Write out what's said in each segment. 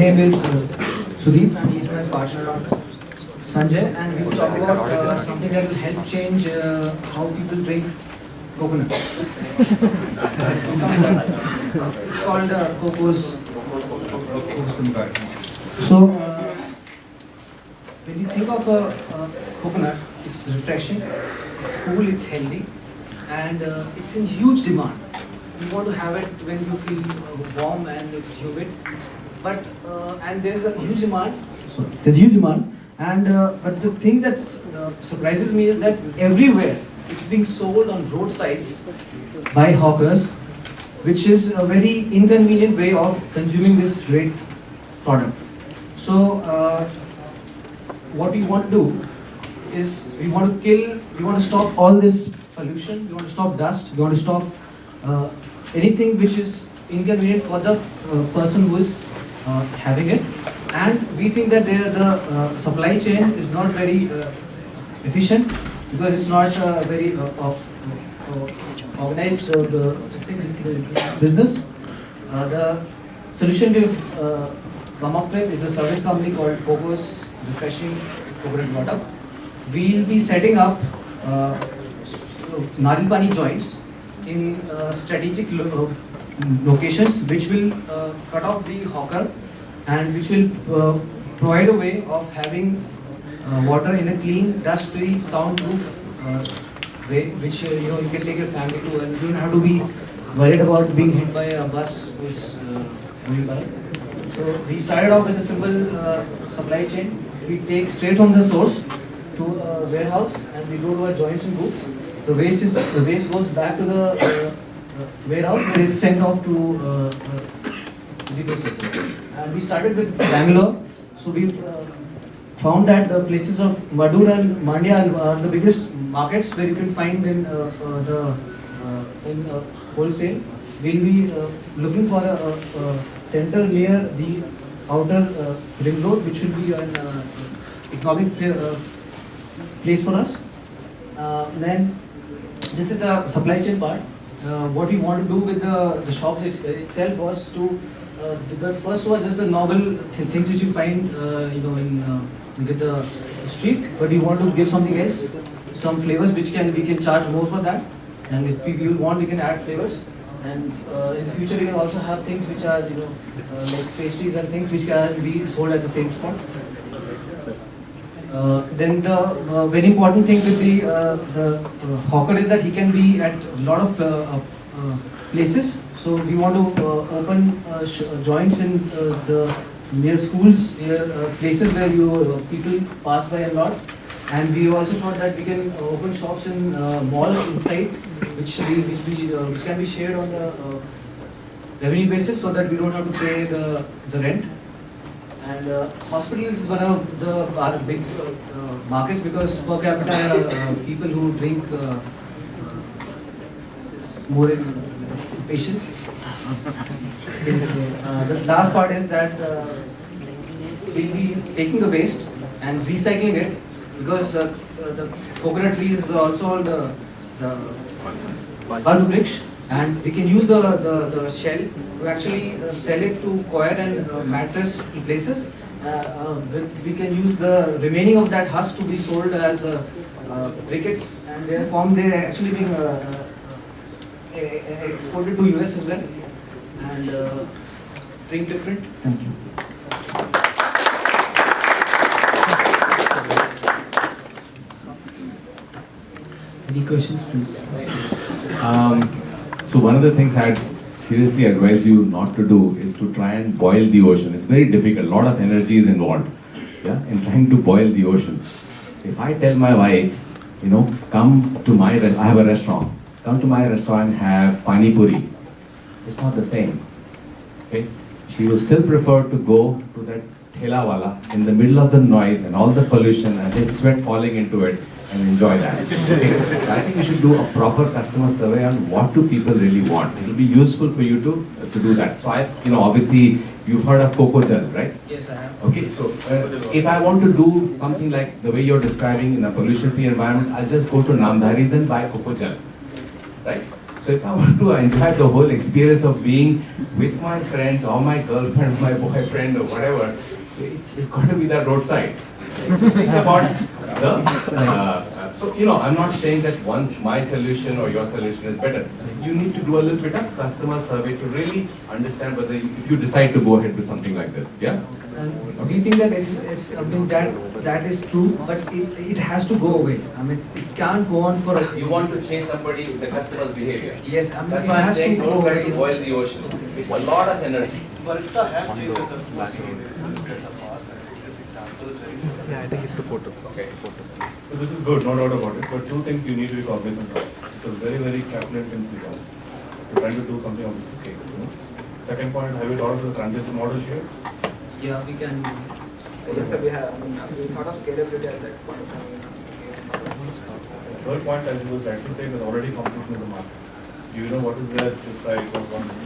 name is Sudeep, and he's my partner Sanjay, and we will talk about something that will help change how people drink coconut. It's called Cocos Coconut. So, when you think of a coconut, it's refreshing, it's cool, it's healthy, and it's in huge demand. You want to have it when you feel warm and it's humid, but and there's a huge demand. So there's huge demand, and but the thing that surprises me is that everywhere it's being sold on roadsides by hawkers, which is a very inconvenient way of consuming this great product. So what we want to do is we want to stop all this pollution, we want to stop dust, we want to stop anything which is inconvenient for the person who is having it. And we think that the supply chain is not very efficient, because it's not very organized business. The solution we've come up with is a service company called Cocos Refreshing Coconut Water. We'll be setting up Naril Pani joints in strategic locations, which will cut off the hawker and which will provide a way of having water in a clean, dust-free, soundproof way, which you can take your family to, and you don't have to be worried about being hit by a bus who's going by. So we started off with a simple supply chain. We take straight from the source to a warehouse, and we go to our joints and booths. The waste goes back to the warehouse, where it's sent off to ecosystem. And we started with Bangalore. So we've found that the places of Madur and Mandya are the biggest markets where you can find in wholesale. We'll be looking for a center near the outer ring road, which will be an economic place for us. Then this is the supply chain part. What we want to do with the shops itself was to the first was just the normal things which you find in the street, but we want to give something else, some flavors which we can charge more for that, and if people want, we can add flavors. And in the future we can also have things which are like pastries and things which can be sold at the same spot. Then the very important thing with the hawker is that he can be at a lot of places. So we want to open joints in the near schools, near places where people pass by a lot. And we also thought that we can open shops in malls inside, which can be shared on the revenue basis, so that we don't have to pay the rent. And hospitals is one of the big markets, because per capita people who drink more in patients. The last part is that we'll be taking the waste and recycling it, because the coconut tree is also the bulb bricks, and we can use the shell to actually sell it to coir and mattress places. We can use the remaining of that husk to be sold as briquettes, and their form they are actually being exported to US as well, and drink different. Thank you. Any questions, please? So one of the things I'd seriously advise you not to do is to try and boil the ocean. It's very difficult. A lot of energy is involved, in trying to boil the ocean. If I tell my wife, come to I have a restaurant. Come to my restaurant and have pani puri. It's not the same. Okay? She will still prefer to go to that thela wala in the middle of the noise and all the pollution and his sweat falling into it, and enjoy that. Okay. So I think you should do a proper customer survey on what do people really want. It will be useful for you to do that. So obviously you've heard of Coco Gel, right? Yes, I have. Okay, so if I want to do something like the way you're describing in a pollution-free environment, I'll just go to Namdhari's and buy Coco Gel, right? So if I want to enjoy the whole experience of being with my friends or my girlfriend, my boyfriend or whatever, it's got to be that roadside. So think about so I'm not saying that once my solution or your solution is better. You need to do a little bit of customer survey to really understand whether if you decide to go ahead with something like this. Yeah. And we think that I mean that is true, but it has to go away. I mean, it can't go on for a. You want to change the customer's behavior. Yes, I mean, That's it why I'm has saying to don't go try away. to boil the ocean. It's a lot of energy. Barista has changed the customer behavior. If you look at the past, I think this example is very simple. Yeah, I think it's the photo. Okay. So this is good, no doubt about it, but two things you need to be cognizant of. It's a very, very capital-intensive job. You're trying to do something on this scale. Second point, have you thought of the transition model here? Yeah, we can. Yes, sir, we have. I mean, we thought of scalability at that point of time. Third point, as you was rightly saying, there's already competition in the market. Do you know what is their side,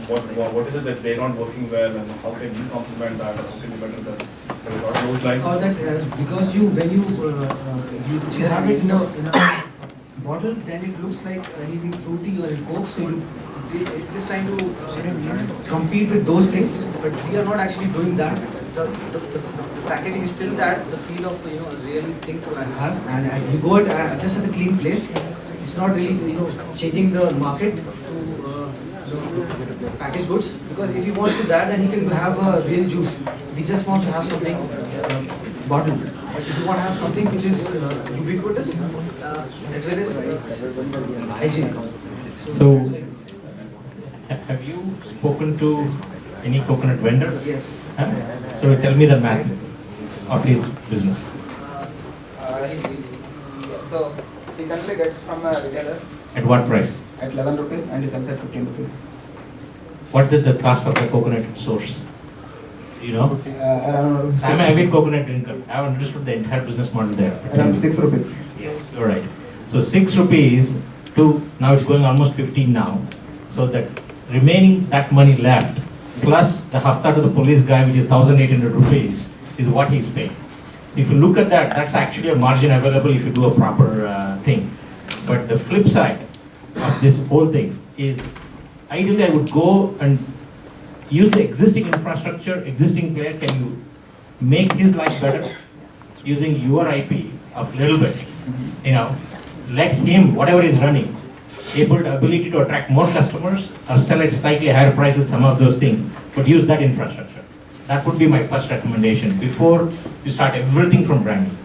what is it that they're not working well, and how can you complement that, or how can you better that? Have you thought of those lines? Or that because when you have it in a bottle, then it looks like anything fruity or a Coke. So it is trying to compete with those things, but we are not actually doing that. So the packaging is still that the feel of really thing to have, and you go at just at a clean place. It's not really changing the market to packaged goods, because if he wants to that, then he can have a real juice. We just want to have something bottled. But if you want to have something which is ubiquitous as well as hygienic. So, have you spoken to any coconut vendor? Yes. Huh? So tell me the math of his business. So, he generally gets from a retailer At what price? at 11 rupees and he sells at 15 rupees. What's the cost of the coconut source? You know? Around I'm an avid coconut drinker. I have understood the entire business model there. around 6 rupees. Yes, you're right. So 6 rupees to now it's going almost 15 now. So that remaining that money left plus the hafta to the police guy, which is 1,800 rupees, is what he's paying. If you look at that, that's actually a margin available if you do a proper thing. But the flip side of this whole thing is, ideally I would go and use the existing infrastructure, existing player. Can you make his life better using your IP a little bit? Let him, whatever is running, ability to attract more customers or sell at slightly higher price with some of those things, but use that infrastructure. That would be my first recommendation before you start everything from branding.